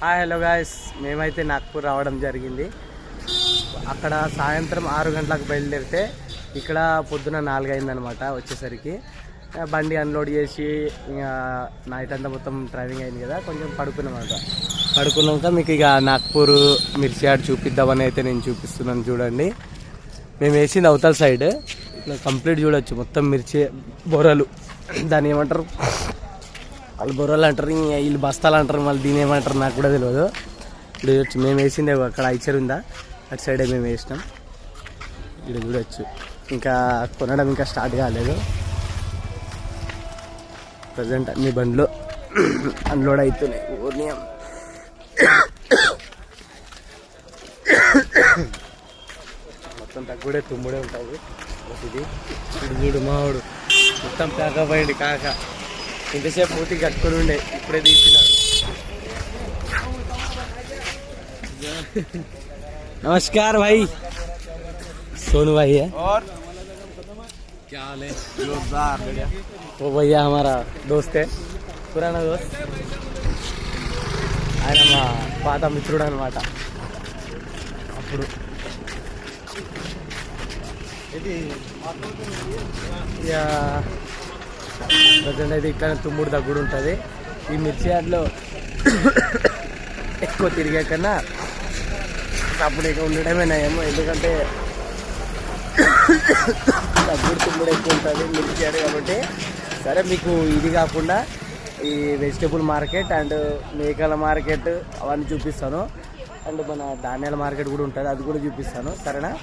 Hi hello guys, మేమైతే నాగ్పూర్ రావడం జరిగింది. అక్కడ సాయంత్రం 6 గంటలకు బయలుదేరితే ఇక్కడ పొద్దున 4 అయిందనమాట. వచ్చేసరికి బండి అన్లోడ్ చేసి ఇంకా నైట్ అంతా మొత్తం డ్రైవింగ్ అయింది కదా, కొంచెం పడుకున్నాక మీకు ఇక నాగ్పూర్ మిర్చి యాడ్ చూపిద్దామని అయితే నేను చూపిస్తున్నాను. చూడండి, మేము వేసింది అవతల సైడ్ ఇట్లా కంప్లీట్ చూడొచ్చు. మొత్తం మిర్చి బొర్రలు, దాన్ని ఏమంటారు, వాళ్ళు బొర్రలు అంటారు, వీళ్ళు బస్తాలు అంటారు, మళ్ళీ దీని ఏమంటారు నాకు కూడా తెలియదు. ఇప్పుడు చూడొచ్చు, మేము వేసింది అక్కడ ఐచర్ ఉందా, అటు సైడే మేము వేసినాం. ఇక్కడ చూడొచ్చు, ఇంకా కొనడం ఇంకా స్టార్ట్ కాలేదు. ప్రజెంట్ అన్ని బండ్లు అన్లోడ్ అవుతున్నాయి. ఊర్నియం మొత్తం తగ్గుడే తుమ్ముడే ఉంటుంది. ఇది ఇప్పుడు చూడు మావాడు మొత్తం కాకపోయింది. కాక ఇంతసేపు మూతి కట్టుకొని ఉండే, ఇప్పుడే తీసినాడు. नमस्कार भाई, सोनू भाई है और क्या हाल है? जोरदार बढ़िया। वो भैया हमारा दोस्त है, पुराना दोस्त, ఆయన మా పాత మిత్రుడు అనమాట. అప్పుడు ఇది ప్రజెంట్ అయితే ఇట్లా తుమ్ముడు దగ్గుడు ఉంటుంది. ఈ మిర్చి యాడ్లో ఎక్కువ తిరిగే కన్నా అప్పుడు ఇక ఉండడమే నయము. ఎందుకంటే దగ్గుడు తుమ్ముడు ఎక్కువ ఉంటుంది మిర్చి యాడ్ కాబట్టి. సరే, మీకు ఇది కాకుండా ఈ వెజిటేబుల్ మార్కెట్ అండ్ మేకల మార్కెట్ అవన్నీ చూపిస్తాను. అండ్ మన ధాన్యాల మార్కెట్ కూడా ఉంటుంది, అది కూడా చూపిస్తాను. సరేనా?